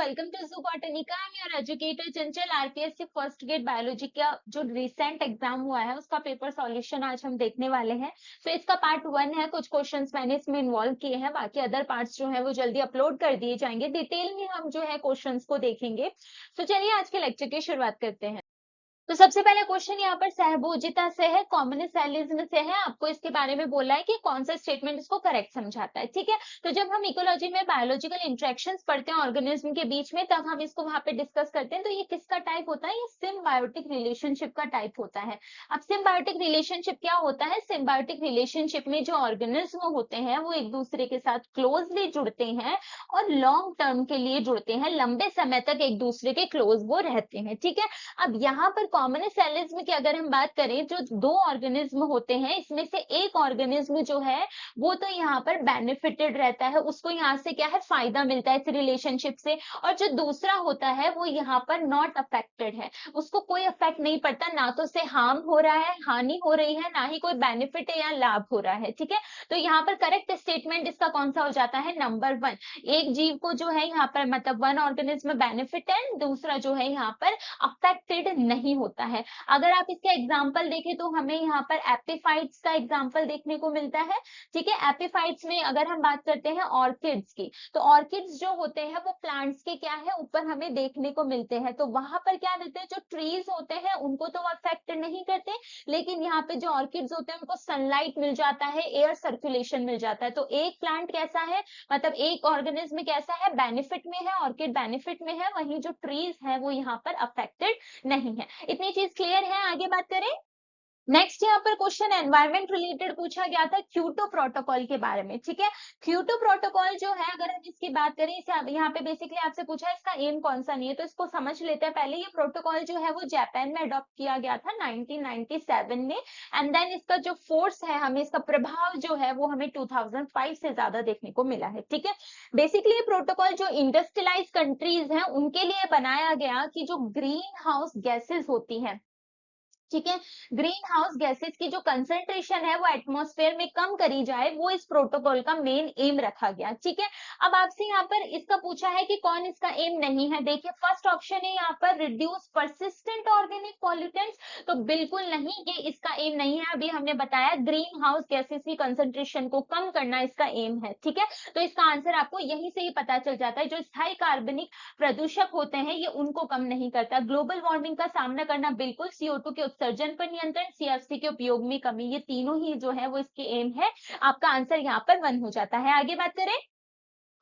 Welcome to जू Botanica. I am your educator Chanchal. RPSC first grade biology का जो recent exam हुआ है उसका पेपर सॉल्यूशन आज हम देखने वाले हैं। तो इसका पार्ट 1 है, कुछ क्वेश्चंस मैंने इसमें इन्वॉल्व किए हैं, बाकी अदर पार्ट्स जो है वो जल्दी अपलोड कर दिए जाएंगे। डिटेल में हम जो है क्वेश्चंस को देखेंगे। तो चलिए आज के लेक्चर की शुरुआत करते हैं। तो सबसे पहला क्वेश्चन यहाँ पर सहभोजिता से है, कॉम्युनिसैलिज्म से है। आपको इसके बारे में बोला है कि कौन सा स्टेटमेंट इसको करेक्ट समझाता है, ठीक है। तो जब हम इकोलॉजी में बायोलॉजिकल इंटरेक्शंस पढ़ते हैं ऑर्गेनिज्म के बीच में, तब हम इसको वहां पे डिस्कस करते हैं। तो ये किसका टाइप होता है? ये सिम्बायोटिक रिलेशनशिप का टाइप होता है। अब सिम्बायोटिक रिलेशनशिप क्या होता है? सिम्बायोटिक रिलेशनशिप में जो ऑर्गेनिज्म होते हैं वो एक दूसरे के साथ क्लोजली जुड़ते हैं और लॉन्ग टर्म के लिए जुड़ते हैं, लंबे समय तक एक दूसरे के क्लोज वो रहते हैं, ठीक है। अब यहाँ पर कॉम्युनिसैलिज्म की अगर हम बात करें, जो दो ऑर्गेनिज्म होते हैं इसमें से एक ऑर्गेनिज्म जो है वो तो यहाँ पर बेनिफिटेड रहता है, उसको यहाँ से क्या है, फायदा मिलता है इस रिलेशनशिप से। और जो दूसरा होता है वो यहाँ पर नॉट अफेक्टेड है, उसको कोई अफेक्ट नहीं पड़ता, ना तो से हार्म हो रहा है, हानि हो रही है, ना ही कोई बेनिफिट है या लाभ हो रहा है, ठीक है। तो यहाँ पर करेक्ट स्टेटमेंट इसका कौन सा हो जाता है? नंबर 1। एक जीव को जो है यहाँ पर मतलब वन ऑर्गेनिज्म बेनिफिट है, दूसरा जो है यहाँ पर अफेक्टेड नहीं होता है। अगर आप इसका एग्जांपल देखें तो हमें यहाँ पर एपिफाइट्स का एग्जांपल देखने को मिलता है, ठीक है। एपिफाइट्स में अगर हम बात करते हैं ऑर्किड्स की, तो ऑर्किड्स जो होते हैं वो प्लांट्स के क्या है, ऊपर हमें देखने को मिलते हैं। तो वहां पर क्या देते हैं, जो ट्रीज होते हैं उनको तो अफेक्ट नहीं करते, लेकिन यहाँ पे जो ऑर्किड्स होते हैं उनको सनलाइट मिल जाता है, एयर सर्कुलेशन मिल जाता है। तो एक प्लांट कैसा है, मतलब एक ऑर्गेनिज्म कैसा है, बेनिफिट में है, ऑर्किड बेनिफिट में है, वहीं जो ट्रीज है वो यहाँ पर अफेक्टेड नहीं है। इतनी चीज क्लियर है? आगे बात करें। नेक्स्ट यहाँ पर क्वेश्चन एनवायरमेंट रिलेटेड पूछा गया था, क्योटो प्रोटोकॉल के बारे में, ठीक है। क्योटो प्रोटोकॉल जो है, अगर हम इसकी बात करें, इसे यहाँ पे बेसिकली आपसे पूछा है इसका एम कौन सा नहीं है, तो इसको समझ लेते हैं पहले। ये प्रोटोकॉल जो है वो जापान में अडॉप्ट किया गया था 1997 में, एंड देन इसका जो फोर्स है, हमें इसका प्रभाव जो है वो हमें 2005 से ज्यादा देखने को मिला है, ठीक है। बेसिकली ये प्रोटोकॉल जो इंडस्ट्रियलाइज कंट्रीज हैं उनके लिए बनाया गया कि जो ग्रीन हाउस गैसेस होती हैं, ठीक है, ग्रीन हाउस गैसेस की जो कंसेंट्रेशन है वो एटमॉस्फेयर में कम करी जाए, वो इस प्रोटोकॉल का मेन एम रखा गया, ठीक है। अब आपसे यहाँ पर इसका पूछा है कि कौन इसका एम नहीं है। देखिए फर्स्ट ऑप्शन है यहाँ पर रिड्यूस परसिस्टेंट ऑर्गेनिक पॉल्यूटेंट्स, तो बिल्कुल नहीं, ये इसका एम नहीं है। अभी हमने बताया ग्रीन हाउस गैसेस की कंसेंट्रेशन को कम करना इसका एम है, ठीक है। तो इसका आंसर आपको यहीं से ही पता चल जाता है, जो स्थायी कार्बनिक प्रदूषक होते हैं ये उनको कम नहीं करता। ग्लोबल वार्मिंग का सामना करना बिल्कुल, CO2 के उत्सर्जन पर नियंत्रण, CFC के उपयोग में कमी, ये तीनों ही जो है वो इसके एम है। आपका आंसर यहाँ पर 1 हो जाता है। आगे बात करें।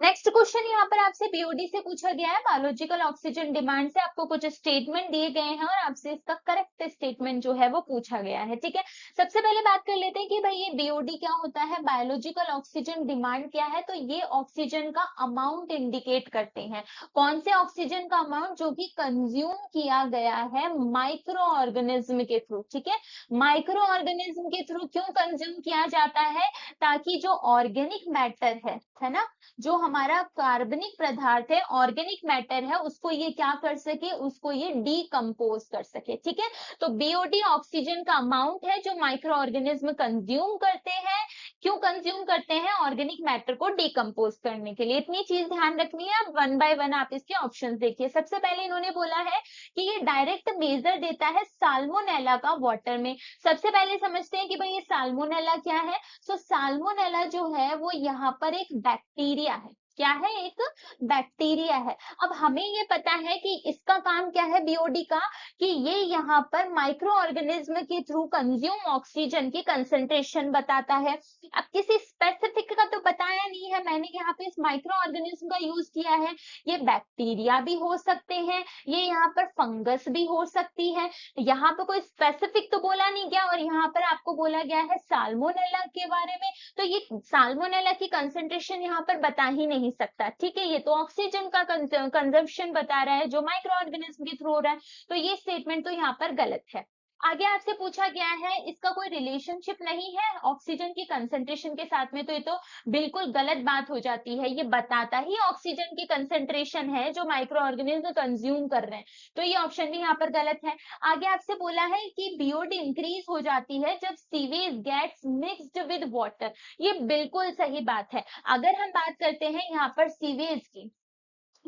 नेक्स्ट क्वेश्चन यहाँ पर आपसे बीओडी से पूछा गया है, बायोलॉजिकल ऑक्सीजन डिमांड से आपको कुछ स्टेटमेंट दिए गए हैं और आपसे इसका करेक्ट स्टेटमेंट जो है वो पूछा गया है, ठीक है। सबसे पहले बात कर लेते हैं कि भाई ये बीओडी क्या होता है, बायोलॉजिकल ऑक्सीजन डिमांड क्या है। तो ये ऑक्सीजन का अमाउंट इंडिकेट करते हैं। कौन से ऑक्सीजन का अमाउंट? जो कि कंज्यूम किया गया है माइक्रो ऑर्गेनिज्म के थ्रू, ठीक है। माइक्रो ऑर्गेनिज्म के थ्रू क्यों कंज्यूम किया जाता है? ताकि जो ऑर्गेनिक मैटर है ना, जो हमारा कार्बनिक पदार्थ है, ऑर्गेनिक मैटर है, उसको ये क्या कर सके, उसको ये डीकंपोज कर सके, ठीक है। तो बीओडी ऑक्सीजन का अमाउंट है जो माइक्रो ऑर्गेनिज्म कंज्यूम करते हैं। क्यों कंज्यूम करते हैं? ऑर्गेनिक मैटर को डीकंपोज करने के लिए। इतनी चीज ध्यान रखनी है। अब 1 बाय 1 आप इसके ऑप्शंस देखिए। सबसे पहले इन्होंने बोला है कि ये डायरेक्ट मेजर देता है साल्मोनेला का वाटर में। सबसे पहले समझते हैं कि भाई ये साल्मोनेला क्या है। सो साल्मोनेला जो है वो यहाँ पर एक बैक्टीरिया है। क्या है? एक बैक्टीरिया है। अब हमें ये पता है कि इसका काम क्या है बीओडी का, कि ये यहाँ पर माइक्रो ऑर्गेनिज्म के थ्रू कंज्यूम ऑक्सीजन की कंसेंट्रेशन बताता है। अब किसी स्पेसिफिक का तो बताया नहीं है मैंने, यहाँ पे इस माइक्रो ऑर्गेनिज्म का यूज किया है। ये बैक्टीरिया भी हो सकते हैं, ये यहाँ पर फंगस भी हो सकती है, यहाँ पे कोई स्पेसिफिक तो बोला नहीं गया, और यहाँ पर आपको बोला गया है साल्मोनेला के बारे में। तो ये साल्मोनेला की कंसेंट्रेशन यहाँ पर बता ही नहीं सकता, ठीक है। ये तो ऑक्सीजन का कंजम्पशन बता रहा है जो माइक्रो ऑर्गेनिज्म के थ्रू हो रहा है, तो ये स्टेटमेंट तो यहाँ पर गलत है। आगे आपसे पूछा गया है इसका कोई रिलेशनशिप नहीं है ऑक्सीजन की कंसेंट्रेशन के साथ में, तो ये तो बिल्कुल गलत बात हो जाती है। ये बताता ही ऑक्सीजन की कंसेंट्रेशन है जो माइक्रो ऑर्गेनिज्म कंज्यूम कर रहे हैं, तो ये ऑप्शन भी यहाँ पर गलत है। आगे आपसे बोला है कि बीओडी इंक्रीज हो जाती है जब sewage gets mixed with water. ये बिल्कुल सही बात है। अगर हम बात करते हैं यहाँ पर सीवेज की,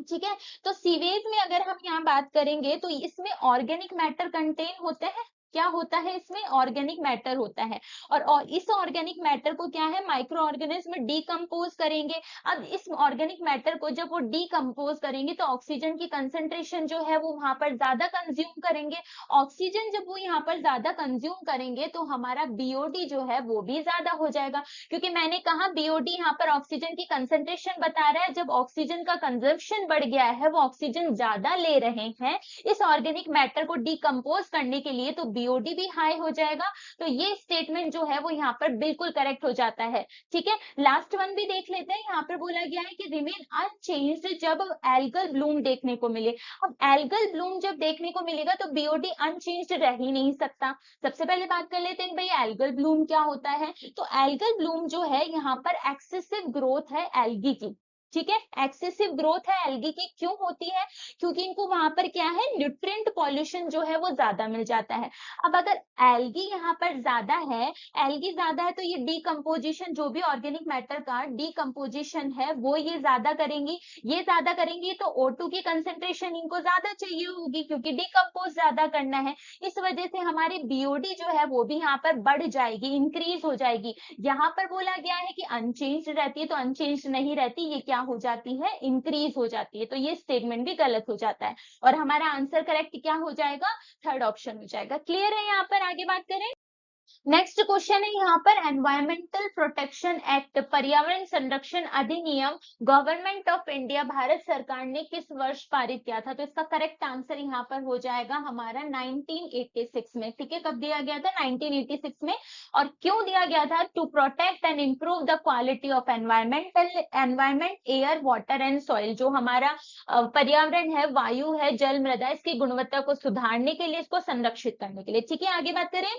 ठीक है। तो सीवेज में अगर हम यहाँ बात करेंगे तो इसमें ऑर्गेनिक मैटर कंटेन होते हैं। क्या होता है इसमें? ऑर्गेनिक मैटर होता है। और इस ऑर्गेनिक मैटर को क्या है, माइक्रो ऑर्गेनिज्म डीकम्पोज करेंगे। अब इस ऑर्गेनिक मैटर को जब वो डीकम्पोज करेंगे तो ऑक्सीजन की कंसेंट्रेशन जो है वो वहां पर ज्यादा कंज्यूम करेंगे। ऑक्सीजन जब वो यहाँ पर ज्यादा कंज्यूम करेंगे तो हमारा बीओडी जो है वो भी ज्यादा हो जाएगा, क्योंकि मैंने कहा बीओडी यहाँ पर ऑक्सीजन की कंसेंट्रेशन बता रहा है। जब ऑक्सीजन का कंजम्पशन बढ़ गया है, वो ऑक्सीजन ज्यादा ले रहे हैं इस ऑर्गेनिक मैटर को डिकम्पोज करने के लिए, तो बीओडी भी हाई हो जाएगा। तो ये स्टेटमेंट जो है वो यहाँ पर बिल्कुल करेक्ट हो जाता है। ठीक है, लास्ट वन भी देख लेते हैं। यहाँ पर बोला गया है कि रिमेन अनचेंज्ड जब एल्गल ब्लूम देखने को मिले। अब एल्गल ब्लूम जब देखने को मिलेगा तो बीओडी अनचेंज्ड रह ही नहीं सकता। सबसे पहले बात कर लेते हैं भाई एल्गल ब्लूम क्या होता है। तो एल्गल ब्लूम जो है यहाँ पर एक्सेसिव ग्रोथ है एल्गी की। ठीक है, एक्सेसिव ग्रोथ है एल्गी की। क्यों होती है? क्योंकि इनको वहां पर क्या है, न्यूट्रिएंट पॉल्यूशन जो है वो ज्यादा मिल जाता है। अब अगर एल्गी यहाँ पर ज्यादा है, एल्गी ज्यादा है तो ये डीकम्पोजिशन, जो भी ऑर्गेनिक मैटर का डीकम्पोजिशन है वो ये ज्यादा करेंगी। ये ज्यादा करेंगी तो O2 की कंसेंट्रेशन इनको ज्यादा चाहिए होगी, क्योंकि डीकम्पोज ज्यादा करना है। इस वजह से हमारी बीओडी जो है वो भी यहाँ पर बढ़ जाएगी, इंक्रीज हो जाएगी। यहाँ पर बोला गया है कि अनचेंज रहती है, तो अनचेंज नहीं रहती, ये क्या हो जाती है, इंक्रीज हो जाती है। तो ये स्टेटमेंट भी गलत हो जाता है और हमारा आंसर करेक्ट क्या हो जाएगा, थर्ड ऑप्शन हो जाएगा। क्लियर है? यहाँ पर आगे बात करें। नेक्स्ट क्वेश्चन है यहाँ पर एनवायरमेंटल प्रोटेक्शन एक्ट, पर्यावरण संरक्षण अधिनियम गवर्नमेंट ऑफ इंडिया, भारत सरकार ने किस वर्ष पारित किया था? तो इसका करेक्ट आंसर यहाँ पर हो जाएगा हमारा 1986 में। ठीक है, कब दिया गया था? 1986 में। और क्यों दिया गया था? To protect and improve the quality of environment, air, water and soil. जो हमारा पर्यावरण है, वायु है, जल, मृदा, इसकी गुणवत्ता को सुधारने के लिए, इसको संरक्षित करने के लिए। ठीक है, आगे बात करें।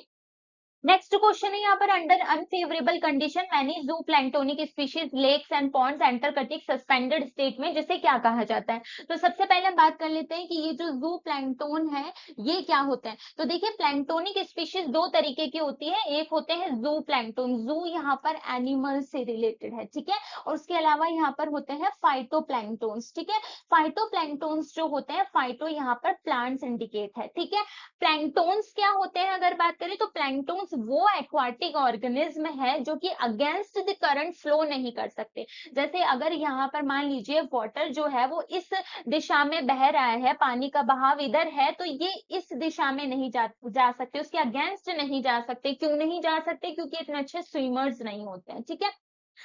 नेक्स्ट क्वेश्चन है यहाँ पर under unfavourable condition many zooplanktonic species lakes and ponds enter करती है सस्पेंडेड स्टेट में, जिसे क्या कहा जाता है? तो सबसे पहले हम बात कर लेते हैं कि ये जो जू प्लैंक्टोन है ये क्या होते हैं। तो देखिए प्लैंक्टोनिक स्पीशीज दो तरीके की होती है। एक होते हैं जू प्लैंक्टोन, जू यहाँ पर एनिमल से रिलेटेड है। ठीक है, और उसके अलावा यहाँ पर होते हैं फाइटो प्लैंक्टोन्स। ठीक है, फाइटो प्लैंक्टोन्स जो होते हैं, फाइटो यहाँ पर प्लांट्स इंडिकेट है। ठीक है, प्लैंक्टोन्स क्या होते हैं अगर बात करें, तो प्लैंक्टोन्स वो एक्वाटिक ऑर्गेनिज्म है जो कि अगेंस्ट द करंट फ्लो नहीं कर सकते। जैसे अगर यहाँ पर मान लीजिए वाटर जो है वो इस दिशा में बह रहा है, पानी का बहाव इधर है, तो ये इस दिशा में नहीं जा सकते, उसके अगेंस्ट नहीं जा सकते। क्यों नहीं जा सकते? क्योंकि इतने अच्छे स्विमर्स नहीं होते हैं। ठीक है,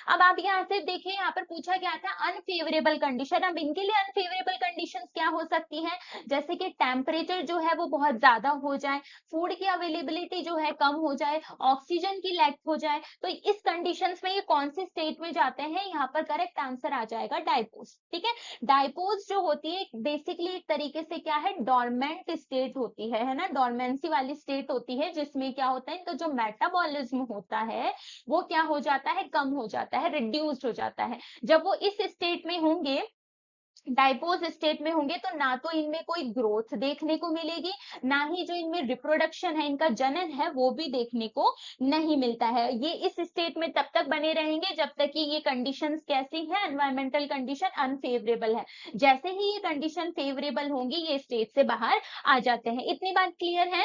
अब आप यहाँ से देखिए, यहाँ पर पूछा गया था अनफेवरेबल कंडीशन। अब इनके लिए अनफेवरेबल कंडीशंस क्या हो सकती हैं? जैसे कि टेम्परेचर जो है वो बहुत ज्यादा हो जाए, फूड की अवेलेबिलिटी जो है कम हो जाए, ऑक्सीजन की लैक हो जाए। तो इस कंडीशंस में ये कौन से स्टेट में जाते हैं? यहाँ पर करेक्ट आंसर आ जाएगा डाइपोज। ठीक है, डाइपोज जो होती है बेसिकली एक तरीके से क्या है, डोरमेंट स्टेट होती है ना, डोरमेंसी वाली स्टेट होती है, जिसमें क्या होता है, इनका जो मेटाबॉलिज्म होता है वो क्या हो जाता है, कम हो जाता है, रिड्यूस्ड हो जाता है। जब वो इस स्टेट में होंगे, डाइपोज स्टेट में होंगे, तो ना तो इनमें कोई ग्रोथ देखने को मिलेगी, ना ही जो इनमें रिप्रोडक्शन है, इनका जनन है, वो भी देखने को नहीं मिलता है। ये इस स्टेट में तब तक बने रहेंगे जब तक कि ये कंडीशंस कैसी है, एनवायरमेंटल कंडीशन अनफेवरेबल है। जैसे ही ये कंडीशन फेवरेबल होंगी, ये स्टेट से बाहर आ जाते हैं। इतनी बात क्लियर है?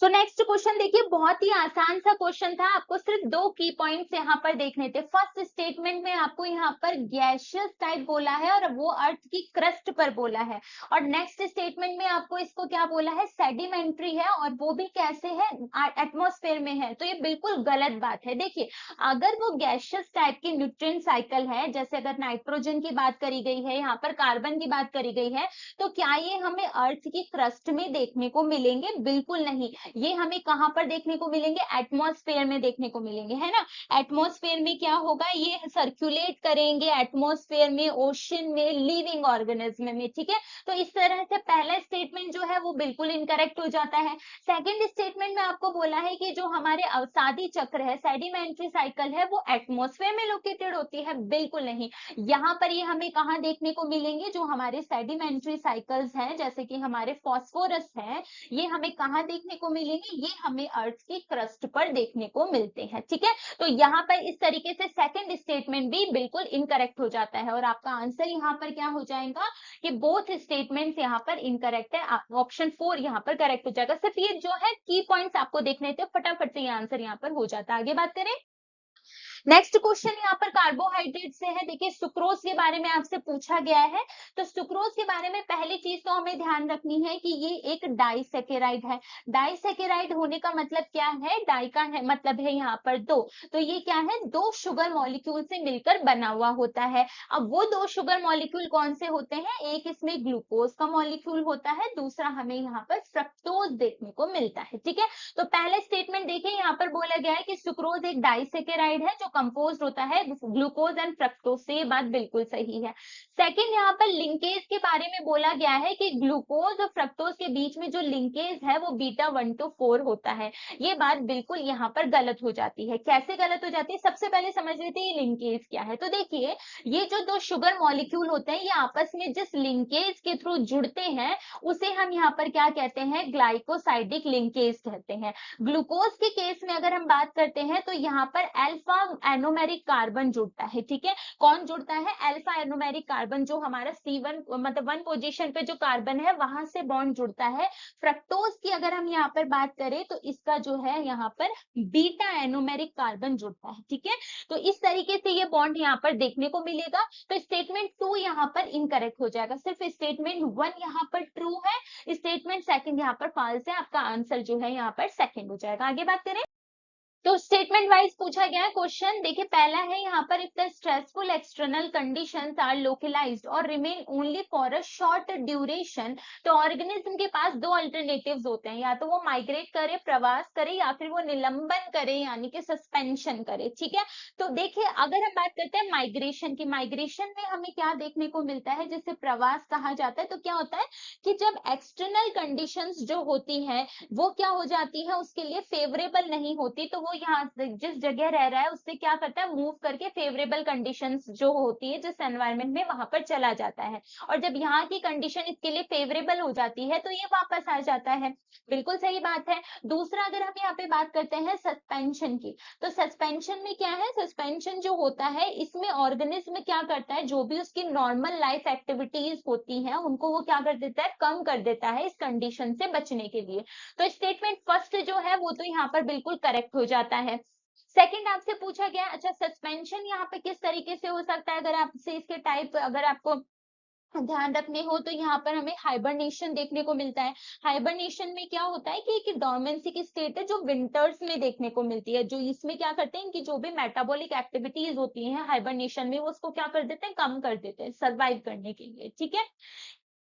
सो नेक्स्ट क्वेश्चन देखिए, बहुत ही आसान सा क्वेश्चन था, आपको सिर्फ दो की पॉइंट्स यहाँ पर देखने थे। फर्स्ट स्टेटमेंट में आपको यहाँ पर गैसियस टाइप बोला है और वो अर्थ की क्रस्ट पर बोला है, और नेक्स्ट स्टेटमेंट में आपको इसको क्या बोला है, सेडिमेंट्री है, और वो भी कैसे है, एटमोस्फेयर में है। तो ये बिल्कुल गलत बात है। देखिए अगर वो गैसियस टाइप की न्यूट्रिएंट साइकिल है, जैसे अगर नाइट्रोजन की बात करी गई है, यहाँ पर कार्बन की बात करी गई है, तो क्या ये हमें अर्थ की क्रस्ट में देखने को मिलेंगे? बिल्कुल नहीं। ये हमें कहां पर देखने को मिलेंगे, एटमॉस्फेयर में देखने को मिलेंगे, है ना। एटमॉस्फेयर में क्या होगा, ये सर्कुलेट करेंगे एटमॉस्फेयर में, ओशन में, लिविंग ऑर्गेनिज्म में। ठीक है, तो इस तरह से पहला स्टेटमेंट जो है वो बिल्कुल इनकरेक्ट हो जाता है। सेकंड स्टेटमेंट में आपको बोला है कि जो हमारे अवसादी चक्र है, सेडिमेंट्री साइकिल है, वो एटमॉस्फेयर में लोकेटेड होती है। बिल्कुल नहीं, यहाँ पर ये हमें कहाँ देखने को मिलेंगे, जो हमारे सेडिमेंट्री साइकिल्स हैं, जैसे कि हमारे फॉस्फोरस है, ये हमें कहाँ देखने को मिलेंगे, ये हमें अर्थ की क्रस्ट पर देखने को मिलते हैं। ठीक है, तो यहाँ पर इस तरीके से सेकंड स्टेटमेंट भी बिल्कुल इनकरेक्ट हो जाता है और आपका आंसर यहाँ पर क्या हो जाएगा कि बोथ स्टेटमेंट्स यहाँ पर इनकरेक्ट है। ऑप्शन 4 यहाँ पर करेक्ट हो जाएगा। सिर्फ ये जो है की पॉइंट्स आपको देखने थे, फटाफट से ये आंसर यहाँ पर हो जाता है। आगे बात करें, नेक्स्ट क्वेश्चन यहाँ पर कार्बोहाइड्रेट से है। देखिए सुक्रोज के बारे में आपसे पूछा गया है, तो सुक्रोज के बारे में पहली चीज तो हमें ध्यान रखनी है कि ये एक डाइसेकेराइड है। डाइसेकेराइड होने का मतलब क्या है, डाई का है मतलब है यहाँ पर दो, तो ये क्या है, दो शुगर मॉलिक्यूल से मिलकर बना हुआ होता है। अब वो दो शुगर मॉलिक्यूल कौन से होते हैं, एक इसमें ग्लूकोज का मॉलिक्यूल होता है, दूसरा हमें यहाँ पर फ्रक्टोज देखने को मिलता है। ठीक है, तो पहले स्टेटमेंट देखिए, यहाँ पर बोला गया है कि सुक्रोज एक डाइसेकेराइड है जो कंपोज्ड होता है ग्लूकोज एंड फ्रक्टोज से, ये बात बिल्कुल सही है। सेकंड, यहाँ पर लिंकेज के बारे में बोला गया है कि ग्लूकोज और फ्रक्टोज के बीच में जो लिंकेज है वो बीटा 1 to 4 होता है। ये बात बिल्कुल यहाँ पर गलत हो जाती है। कैसे गलत हो जाती है, सबसे पहले समझ लेते हैं लिंकेज क्या है। तो देखिए, ये जो दो शुगर मॉलिक्यूल होते हैं, ये आपस में जिस लिंकेज के थ्रू जुड़ते हैं उसे हम यहाँ पर क्या कहते हैं, ग्लाइकोसाइडिक लिंकेज कहते हैं। ग्लूकोज के केस में अगर हम बात करते हैं तो यहाँ पर अल्फा एनोमेरिक कार्बन जुड़ता है। ठीक है, कौन जुड़ता है, अल्फा एनोमेरिक कार्बन, जो हमारा C1 मतलब 1 पोजीशन पे जो कार्बन है वहां से बॉन्ड जुड़ता है। फ्रक्टोज की अगर हम यहाँ पर बात करें तो इसका जो है यहाँ पर बीटा एनोमेरिक कार्बन जुड़ता है। ठीक है, तो इस तरीके से ये बॉन्ड यहाँ पर देखने को मिलेगा। तो स्टेटमेंट 2 यहाँ पर इनकरेक्ट हो जाएगा, सिर्फ स्टेटमेंट 1 यहाँ पर ट्रू है, स्टेटमेंट सेकंड यहाँ पर फॉल्स है। आपका आंसर जो है यहाँ पर सेकंड हो जाएगा। आगे बात करें, तो स्टेटमेंट वाइज पूछा गया है क्वेश्चन। देखिए पहला है यहाँ पर, if the stressful external conditions are localised और remain only for a short duration, तो ऑर्गेनिज्म के पास दो अल्टरनेटिव्स होते हैं, या तो वो माइग्रेट करे, प्रवास करे, या फिर वो निलंबन करे यानी कि सस्पेंशन करे। ठीक है, तो देखिए अगर हम बात करते हैं माइग्रेशन की, माइग्रेशन में हमें क्या देखने को मिलता है, जिसे प्रवास कहा जाता है। तो क्या होता है कि जब एक्सटर्नल कंडीशंस जो होती है वो क्या हो जाती है, उसके लिए फेवरेबल नहीं होती, तो वो यहाँ जिस जगह रह रहा है उससे क्या करता है, मूव करके फेवरेबल कंडीशंस जो होती है जिस एनवायरमेंट में, वहां पर चला जाता है। और जब यहाँ की कंडीशन इसके लिए फेवरेबल हो जाती है तो ये वापस आ जाता है। बिल्कुल सही बात है। दूसरा, अगर हम यहाँ पे बात करते हैं सस्पेंशन की, तो सस्पेंशन में क्या है, सस्पेंशन जो होता है इसमें ऑर्गेनिज्म क्या करता है, जो भी उसकी नॉर्मल लाइफ एक्टिविटीज होती हैं उनको वो क्या कर देता है, कम कर देता है इस कंडीशन से बचने के लिए। तो स्टेटमेंट फर्स्ट जो है वो तो यहाँ पर बिल्कुल करेक्ट हो जाता है। सेकंड आपसे पूछा गया, अच्छा सस्पेंशन यहाँ पे किस तरीके से हो सकता है, अगर आपसे इसके टाइप अगर आपको ध्यान रखने हो तो यहाँ पर हमें हाइबरनेशन देखने को मिलता है। हाइबरनेशन में क्या होता है कि डोर्मेंसी की स्टेट है जो विंटर्स में देखने को मिलती है, जो इसमें क्या करते हैं कि जो भी मेटाबॉलिक एक्टिविटीज होती हैं हाइबरनेशन में, वो उसको क्या कर देते हैं, कम कर देते हैं सर्वाइव करने के लिए। ठीक है,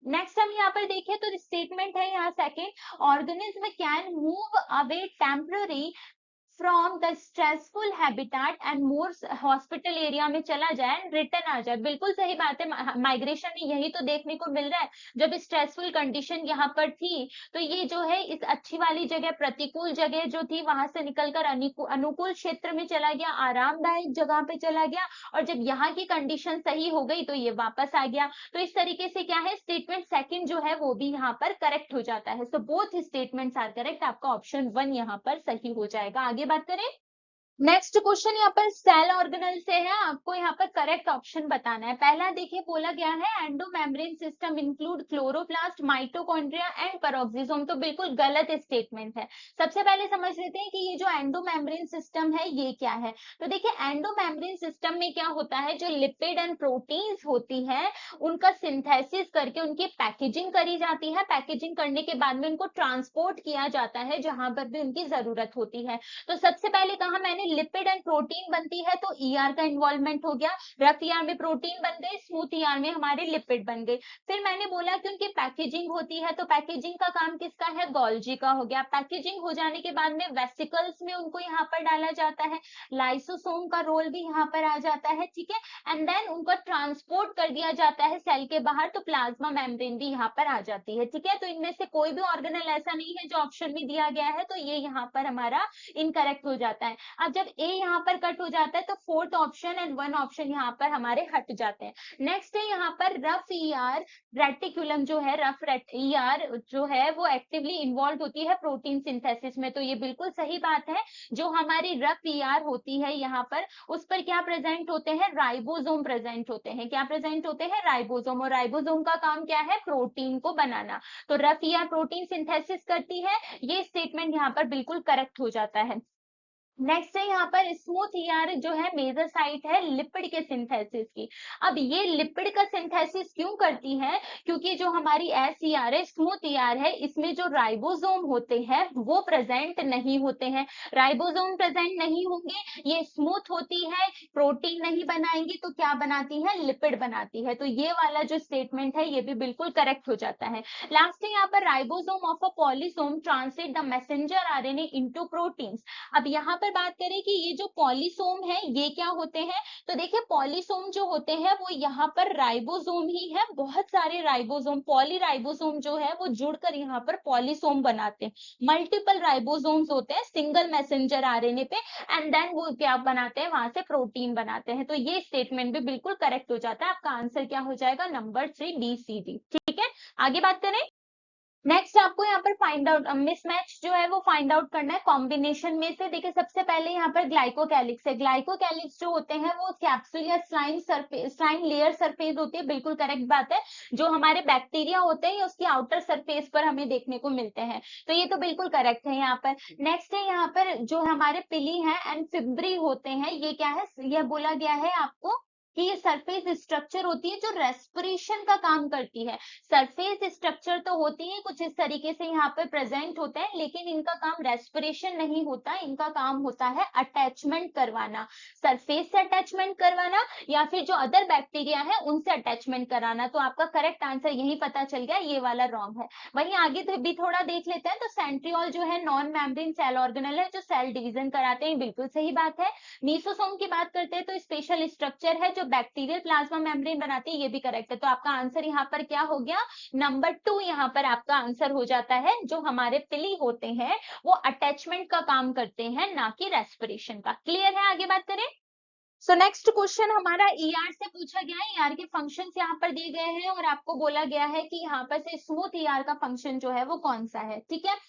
नेक्स्ट हम यहाँ पर देखें तो स्टेटमेंट है यहाँ second, organism can move away temporary from the stressful habitat and more hospital area में चला जाए, रिटर्न आ जाए। बिल्कुल सही बात है, माइग्रेशन में यही तो देखने को मिल रहा है। जब स्ट्रेसफुल कंडीशन यहाँ पर थी तो ये जो है इस अच्छी वाली जगह, प्रतिकूल जगह जो थी वहां से निकलकर अनुकूल क्षेत्र में चला गया, आरामदायक जगह पे चला गया, और जब यहाँ की कंडीशन सही हो गई तो ये वापस आ गया। तो इस तरीके से क्या है, स्टेटमेंट सेकंड जो है वो भी यहाँ पर करेक्ट हो जाता है। So both statements are correct, आपका ऑप्शन 1 यहाँ पर सही हो जाएगा। आगे बात करें, नेक्स्ट क्वेश्चन यहाँ पर सेल ऑर्गेनल से है, आपको यहाँ पर करेक्ट ऑप्शन बताना है। पहला देखिए बोला गया है endomembrane system include chloroplast, mitochondria and peroxisome, तो बिल्कुल गलत स्टेटमेंट है। सबसे पहले समझ लेते हैं कि ये जो एंडोमेम्ब्रेन सिस्टम है ये क्या है। तो देखिए एंडोमेम्ब्रेन सिस्टम में क्या होता है, जो लिपिड एंड प्रोटीन्स होती है उनका सिंथेसिस करके उनकी पैकेजिंग करी जाती है, पैकेजिंग करने के बाद में उनको ट्रांसपोर्ट किया जाता है जहां पर भी उनकी जरूरत होती है। तो सबसे पहले कहा मैंने लिपिड एंड प्रोटीन बनती है, तो ईआर का इन्वॉल्वमेंट हो गया, रफ ईआर में प्रोटीन बन गए, स्मूथ ईआर में हमारे लिपिड बन गए। फिर मैंने बोला कि उनकी पैकेजिंग होती है, तो पैकेजिंग का काम किसका है, गोल्जी का हो गया। पैकेजिंग हो जाने के बाद में वेसिकल्स में उनको यहाँ पर डाला जाता है, लाइसोसोम का रोल भी यहाँ पर आ जाता है। ठीक है, एंड देन उनको ट्रांसपोर्ट कर दिया जाता है सेल के बाहर, तो प्लाज्मा मेम्ब्रेन भी यहाँ पर आ जाती है। ठीक है, तो इनमें से कोई भी ऑर्गेनल ऐसा नहीं है जो ऑप्शन में दिया गया है, तो ये यहाँ पर हमारा इनकरेक्ट हो जाता है। अब जब ए यहाँ पर कट हो जाता है तो fourth option and one option यहाँ पर हमारे हट जाते हैं। नेक्स्ट है यहाँ पर रफ ईआर रेटिकुलम जो है, रफ ईआर जो है वो एक्टिवली इन्वॉल्व होती है प्रोटीन सिंथेसिस में। तो ये बिल्कुल सही बात है। जो हमारी रफ ईआर होती है यहाँ पर, उस पर क्या प्रेजेंट होते हैं, राइबोसोम प्रेजेंट होते हैं। क्या प्रेजेंट होते हैं, राइबोसोम। और राइबोसोम का काम क्या है, प्रोटीन को बनाना। तो रफ ईआर प्रोटीन सिंथेसिस करती है, ये स्टेटमेंट यहाँ पर बिल्कुल करेक्ट हो जाता है। नेक्स्ट है यहाँ पर स्मूथ ईआर जो है मेजर साइट है लिपिड के सिंथेसिस की। अब ये लिपिड का सिंथेसिस क्यों करती है, क्योंकि जो हमारी एस ईआर है, स्मूथ ईआर है, इसमें जो राइबोसोम होते हैं वो प्रेजेंट नहीं होते हैं। राइबोसोम प्रेजेंट नहीं होंगे, ये स्मूथ होती है, प्रोटीन नहीं बनाएंगी, तो क्या बनाती है, लिपिड बनाती है। तो ये वाला जो स्टेटमेंट है ये भी बिल्कुल करेक्ट हो जाता है। लास्ट है यहाँ पर ribosome of a polysome translate the messenger RNA into proteins. अब यहाँ पर बात करें कि ये जो पॉलीसोम है ये क्या होते हैं, तो देखिए पॉलीसोम जो होते हैं वो यहाँ पर राइबोसोम ही है। बहुत सारे राइबोसोम, पॉलीराइबोसोम जो है वो जुड़कर यहाँ पर पॉलीसोम बनाते हैं। मल्टीपल राइबोसोम्स होते हैं सिंगल मैसेंजर आरएनए पे, एंड देन वो क्या बनाते हैं, वहां से प्रोटीन बनाते हैं। तो ये स्टेटमेंट भी बिल्कुल करेक्ट हो जाता है। आपका आंसर क्या हो जाएगा, नंबर 3 डी सी डी। ठीक है, आगे बात करें। नेक्स्ट आपको यहाँ पर फाइंड आउट मिसमैच जो है वो फाइंड आउट करना है कॉम्बिनेशन में से। देखिए सबसे पहले यहाँ पर ग्लाइकोकैलिक्स है। ग्लाइकोकैलिक्स जो होते हैं वो कैप्सूल या slime surface, slime layer surface होती है, बिल्कुल करेक्ट बात है। जो हमारे बैक्टीरिया होते हैं उसकी आउटर सरफेस पर हमें देखने को मिलते हैं, तो ये तो बिल्कुल करेक्ट है यहाँ पर। नेक्स्ट है यहाँ पर जो हमारे पिली है एंड फिब्री होते हैं, ये क्या है, यह बोला गया है आपको कि ये सरफेस स्ट्रक्चर होती है जो रेस्पिरेशन का काम करती है। सरफेस स्ट्रक्चर तो होती है कुछ इस तरीके से यहाँ पे प्रेजेंट होता है, लेकिन इनका काम रेस्पिरेशन नहीं होता, इनका काम होता है अटैचमेंट करवाना, सरफेस से अटैचमेंट करवाना या फिर जो अदर बैक्टीरिया है उनसे अटैचमेंट कराना। तो आपका करेक्ट आंसर यही पता चल गया, ये वाला रॉन्ग है। वहीं आगे भी थोड़ा देख लेते हैं। तो सेंट्रियोल जो है नॉन मेम्ब्रेन सेल ऑर्गेनल है जो सेल डिवीजन कराते हैं, बिल्कुल सही बात है। मीसोसोम की बात करते हैं तो स्पेशल स्ट्रक्चर है जो बैक्टीरियल प्लाज्मा मेम्ब्रेन बनाती है, ये भी करेक्ट है। तो आपका आंसर यहाँ पर क्या हो गया, नंबर 2 यहाँ पर आपका आंसर हो जाता है। जो हमारे पिली होते हैं वो अटैचमेंट का काम करते हैं, ना कि रेस्पिरेशन का। क्लियर है, आगे बात करें। सो नेक्स्ट क्वेश्चन हमारा ईआर से पूछा गया है। ईआर के फंक्शंस यहाँ पर दिए गए हैं और आपको बोला गया है कि यहाँ पर से स्मूथ ईआर का फंक्शन जो है वो कौन सा है। ठीक है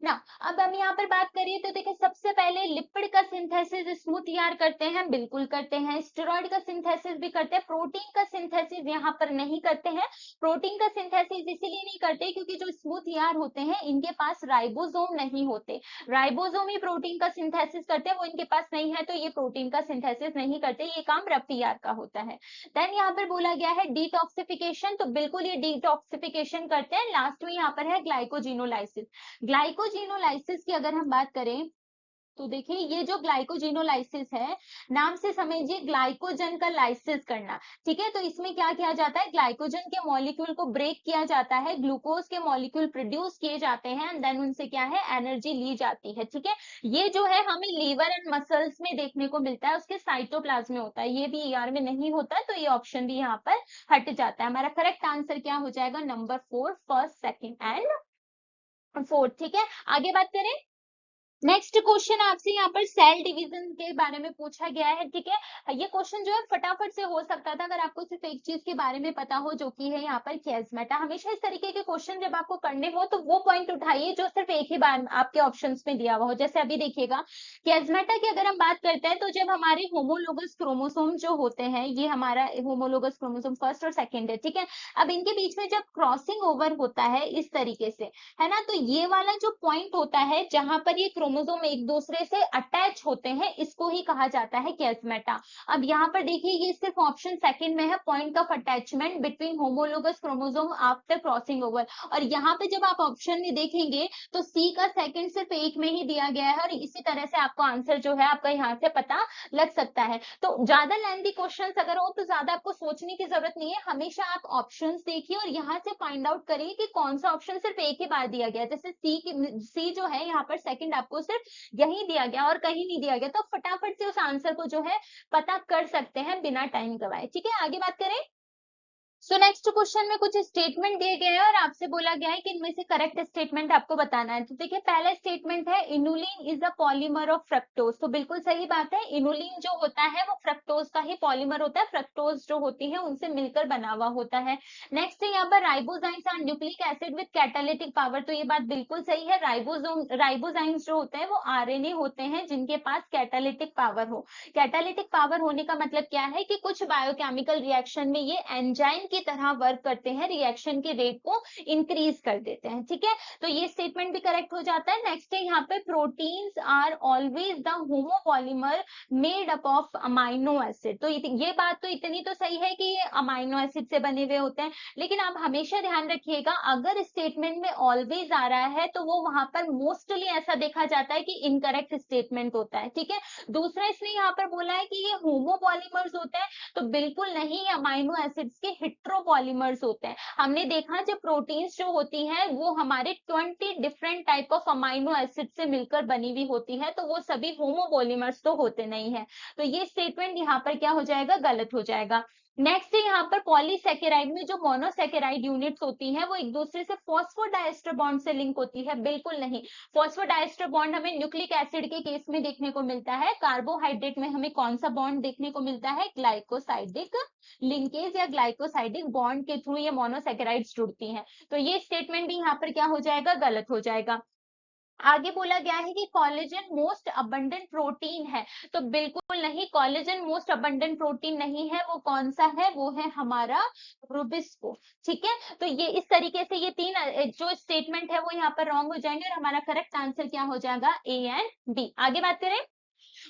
ना, अब हम यहाँ पर बात करिए तो देखिए सबसे पहले लिपिड का सिंथेसिस स्मूथ ईआर करते हैं, बिल्कुल करते हैं। स्टेरॉइड का सिंथेसिस भी करते हैं। प्रोटीन का सिंथेसिस यहाँ पर नहीं करते हैं। प्रोटीन का सिंथेसिस इसीलिए नहीं करते क्योंकि जो स्मूथ ईआर होते हैं इनके पास राइबोसोम नहीं होते। राइबोसोम ही प्रोटीन का सिंथेसिस करते हैं, वो इनके पास नहीं है, तो ये प्रोटीन का सिंथेसिस नहीं करते, ये काम रफ ईआर का होता है। देन यहाँ पर बोला गया है डिटॉक्सिफिकेशन, तो बिल्कुल ये डिटॉक्सिफिकेशन करते हैं। लास्ट में यहाँ पर है ग्लाइकोजिनोलाइसिस। ग्लाइकोजिनोलाइसिस की अगर हम बात करें तो देखिए ये जो ग्लाइकोजिनोलाइसिस है, नाम से समझिए ग्लाइकोजन का लाइसिस करना। ठीक है, तो इसमें क्या किया जाता है, ग्लाइकोजन के मॉलिक्यूल को ब्रेक किया जाता है, ग्लूकोज के मॉलिक्यूल प्रोड्यूस किए जाते हैं एंड देन उनसे क्या है, एनर्जी ली जाती है। ठीक है, ये जो है हमें लीवर एंड मसल्स में देखने को मिलता है, उसके साइटोप्लाज्म में होता है, ये भी ईआर में नहीं होता है, तो ये ऑप्शन भी यहाँ पर हट जाता है। हमारा करेक्ट आंसर क्या हो जाएगा, number 4, first, second and fourth. ठीक है, आगे बात करें। नेक्स्ट क्वेश्चन आपसे यहाँ पर सेल डिवीजन के बारे में पूछा गया है। ठीक है, ये क्वेश्चन जो है फटाफट से हो सकता था अगर आपको सिर्फ एक चीज के बारे में पता हो, जो कि है यहाँ पर कैजमेटा। हमेशा इस तरीके के क्वेश्चन जब आपको करने हो तो वो पॉइंट उठाइए जो सिर्फ एक ही बार आपके ऑप्शंस में दिया हुआ हो। जैसे अभी देखिएगा कैजमेटा की अगर हम बात करते हैं तो जब हमारे होमोलोगस क्रोमोसोम जो होते हैं, ये हमारा होमोलोगस क्रोमोसोम फर्स्ट और सेकेंड है। ठीक है, अब इनके बीच में जब क्रॉसिंग ओवर होता है इस तरीके से, है ना, तो ये वाला जो पॉइंट होता है जहां पर ये क्रोमोसोम एक दूसरे से अटैच होते हैं, इसको ही कहा जाता है कैजमेटा। अब यहाँ पर देखिए ये सिर्फ ऑप्शन सेकंड में है, point of attachment between homologous chromosome after crossing over. और यहाँ पे जब आप ऑप्शन में देखेंगे तो सी का सेकंड सिर्फ एक में ही दिया गया है, और इसी तरह से आपको आंसर जो है आपका यहाँ से पता लग सकता है। तो ज्यादा लेंथी क्वेश्चन अगर हो तो ज्यादा आपको सोचने की जरूरत नहीं है, हमेशा आप ऑप्शन देखिए और यहाँ से फाइंड आउट करिए कि कौन सा ऑप्शन सिर्फ एक ही बार दिया गया। जैसे सी जो है यहाँ पर सेकंड आपको सिर्फ यही दिया गया और कहीं नहीं दिया गया, तो फटाफट से उस आंसर को जो है पता कर सकते हैं बिना टाइम गवाए। ठीक है, आगे बात करें। सो नेक्स्ट क्वेश्चन में कुछ स्टेटमेंट दिए गए हैं और आपसे बोला गया है कि इनमें से करेक्ट स्टेटमेंट आपको बताना है। तो देखिए पहला स्टेटमेंट है inulin is a polymer of fructose. तो बिल्कुल सही बात है, इनुलिन जो होता है वो फ्रक्टोज का ही पॉलीमर होता है, फ्रक्टोज जो होती है उनसे मिलकर बना हुआ होता है। नेक्स्ट है यहाँ पर ribozymes are nucleic acid with catalytic power. तो ये बात बिल्कुल सही है, राइबोजाइम्स जो होते हैं वो आरएनए होते हैं जिनके पास कैटालिटिक पावर हो। कैटालिटिक पावर होने का मतलब क्या है कि कुछ बायोकेमिकल रिएक्शन में ये एंजाइम की तरह वर्क करते हैं, रिएक्शन के रेट को इंक्रीज कर देते हैं। ठीक है, तो ये स्टेटमेंट भी करेक्ट हो जाता है। नेक्स्ट है यहाँ पे proteins are always the homopolymer made up of amino acid. तो ये बात तो इतनी तो सही है कि ये अमाइनो एसिड से बने हुए होते हैं, लेकिन आप हमेशा ध्यान रखिएगा अगर स्टेटमेंट में ऑलवेज आ रहा है तो वो वहां पर मोस्टली ऐसा देखा जाता है कि इनकरेक्ट स्टेटमेंट होता है। ठीक है, दूसरा इसने यहाँ पर बोला है कि ये होमोपॉलीमर्स होते हैं, तो बिल्कुल नहीं, अमाइनो एसिड्स के हेट्रोपॉलीमर्स होते हैं। हमने देखा जब प्रोटीन्स जो होती हैं वो हमारे 20 different type of amino acid से मिलकर बनी हुई होती है, तो वो सभी होमोपॉलीमर्स तो होते नहीं है। तो ये स्टेटमेंट यहाँ पर क्या हो जाएगा, गलत हो जाएगा। नेक्स्ट है यहाँ पर पॉलीसेकेराइड में जो मोनोसेकेराइड यूनिट्स होती हैं वो एक दूसरे से फॉस्फोडाइस्टर बॉन्ड से लिंक होती है, बिल्कुल नहीं। फॉस्फोडाइस्टर बॉन्ड हमें न्यूक्लिक एसिड के केस में देखने को मिलता है, कार्बोहाइड्रेट में हमें कौन सा बॉन्ड देखने को मिलता है, ग्लाइकोसाइडिक लिंकेज या ग्लाइकोसाइडिक बॉन्ड के थ्रू ये मोनोसेकेराइड्स जुड़ती हैं। तो ये स्टेटमेंट भी यहाँ पर क्या हो जाएगा, गलत हो जाएगा। आगे बोला गया है कि कोलेजन मोस्ट अबंडेंट प्रोटीन है, तो बिल्कुल नहीं, कोलेजन मोस्ट अबंडेंट प्रोटीन नहीं है। वो कौन सा है, वो है हमारा रुबिस्को। ठीक है, तो ये इस तरीके से ये तीन जो स्टेटमेंट है वो यहाँ पर रॉन्ग हो जाएंगे और हमारा करेक्ट आंसर क्या हो जाएगा, ए एंड बी। आगे बात करें,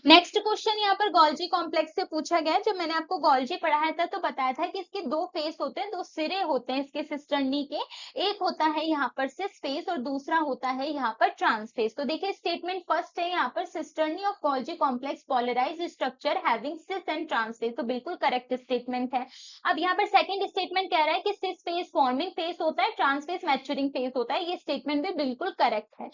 नेक्स्ट क्वेश्चन यहाँ पर गोल्जी कॉम्प्लेक्स से पूछा गया है। जब मैंने आपको गोल्जी पढ़ाया था तो बताया था कि इसके दो फेस होते हैं, दो सिरे होते हैं इसके सिस्टर्नी के। एक होता है यहाँ पर सिस फेस और दूसरा होता है यहाँ पर ट्रांस फेस। तो देखिए स्टेटमेंट फर्स्ट है यहाँ पर cisternae of Golgi complex polarise structure having cis and trans face. तो बिल्कुल करेक्ट स्टेटमेंट है। अब यहाँ पर सेकंड स्टेटमेंट कह रहा है कि सिस फेस फॉर्मिंग फेस होता है, ट्रांस फेस मैच्योरिंग फेस होता है। ये स्टेटमेंट भी बिल्कुल करेक्ट है।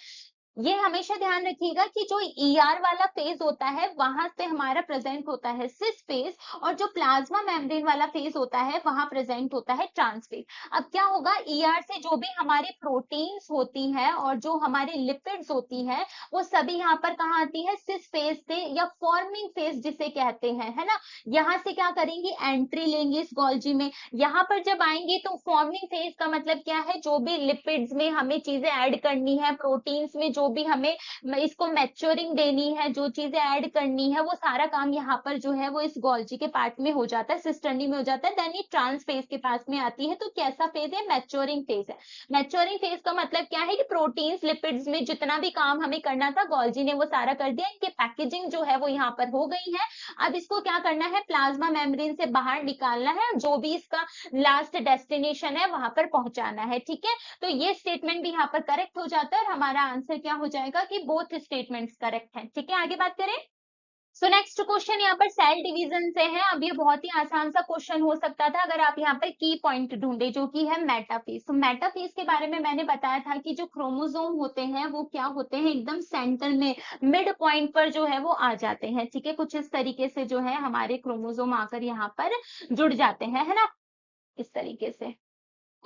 ये हमेशा ध्यान रखिएगा कि जो ईआर वाला फेज होता है वहां से हमारा प्रेजेंट होता है सिस फेज, और जो प्लाज्मा मेम्ब्रेन वाला फेज होता है वहां प्रेजेंट होता है ट्रांस फेज। अब क्या होगा, ईआर से जो भी हमारी प्रोटीन्स होती है और जो हमारी लिपिड्स होती है वो सभी यहाँ पर कहाँ आती है, सिस फेज से, या फॉर्मिंग फेज जिसे कहते हैं, है ना। यहाँ से क्या करेंगी, एंट्री लेंगी इस गोल्जी में। यहाँ पर जब आएंगे तो फॉर्मिंग फेज का मतलब क्या है, जो भी लिपिड्स में हमें चीजें ऐड करनी है, प्रोटीन्स में जो भी हमें इसको मैच्योरिंग देनी है, जो चीजें ऐड करनी है, वो सारा काम यहाँ पर जो है वो इस गोल्जी के पार्ट में हो जाता है, सिस्टर्नी में हो जाता है। देन ये ट्रांस फेज के पास में आती है। तो कैसा फेज है, मैच्योरिंग फेज है। मैच्योरिंग फेज का मतलब क्या है कि प्रोटीन्स लिपिड्स में जितना भी काम हमें करना था गोल्जी ने वो सारा कर दिया, इनके पैकेजिंग जो है वो यहाँ पर हो गई है। अब इसको क्या करना है, प्लाज्मा मेम्ब्रेन से बाहर निकालना है, जो भी इसका लास्ट डेस्टिनेशन है वहां पर पहुंचाना है। ठीक है, तो ये स्टेटमेंट भी यहाँ पर करेक्ट हो जाता है और हमारा आंसर क्या हो जाएगा कि बोथ स्टेटमेंट्स करेक्ट हैं। ठीक है, आगे बात करें। सो नेक्स्ट क्वेश्चन यहाँ पर सेल डिवीजन से है। अब ये बहुत ही आसान सा क्वेश्चन हो सकता था अगर आप यहाँ पर की पॉइंट ढूंढे, जो कि है मेटाफेज। तो मेटाफेज के बारे में मैंने बताया था कि जो क्रोमोसोम होते हैं वो क्या होते हैं, एकदम सेंटर में मिड पॉइंट पर जो है वो आ जाते हैं। ठीक है, कुछ इस तरीके से जो है हमारे क्रोमोसोम आकर यहाँ पर जुड़ जाते हैं, है ना, इस तरीके से।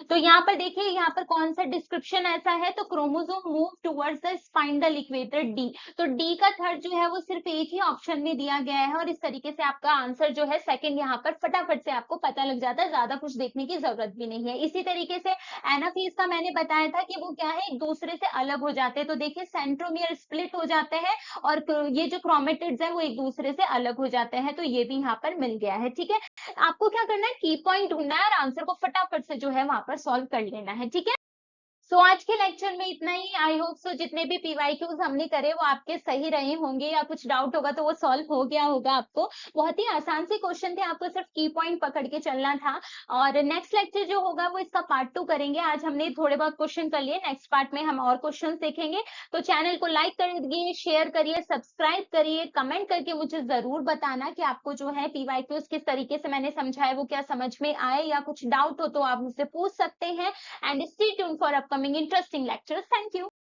तो यहाँ पर देखिए, यहाँ पर कौन सा डिस्क्रिप्शन ऐसा है, तो chromosome move towards the spindle equator D. तो डी का थर्ड जो है वो सिर्फ एक ही ऑप्शन में दिया गया है और इस तरीके से आपका आंसर जो है सेकंड यहाँ पर फटाफट से आपको पता लग जाता है, ज्यादा कुछ देखने की जरूरत भी नहीं है। इसी तरीके से एनाफेज का मैंने बताया था कि वो क्या है, एक दूसरे से अलग हो जाते हैं। तो देखिए सेंट्रोमियर स्प्लिट हो जाते हैं और ये जो क्रोमेटिड्स है वो एक दूसरे से अलग हो जाते हैं। तो ये भी यहाँ पर मिल गया है। ठीक है, आपको क्या करना है, की पॉइंट ढूंढना है और आंसर को फटाफट से जो है वहां पर सॉल्व कर लेना है। ठीक है, सो आज के लेक्चर में इतना ही। आई होप सो जितने भी पीवाईक्यूज हमने करे वो आपके सही रहे होंगे, या कुछ डाउट होगा तो वो सॉल्व हो गया होगा आपको। बहुत ही आसान से क्वेश्चन थे, आपको सिर्फ की पॉइंट पकड़ के चलना था। और नेक्स्ट लेक्चर जो होगा वो इसका पार्ट 2 करेंगे। आज हमने थोड़े बहुत क्वेश्चन कर लिए, नेक्स्ट पार्ट में हम और क्वेश्चन देखेंगे। तो चैनल को लाइक करिए, शेयर करिए, सब्सक्राइब करिए, कमेंट करके मुझे जरूर बताना कि आपको जो है पीवाईक्यूज किस तरीके से मैंने समझाया वो क्या समझ में आए, या कुछ डाउट हो तो आप मुझसे पूछ सकते हैं। And stay tuned for upcoming interesting lectures. Thank you.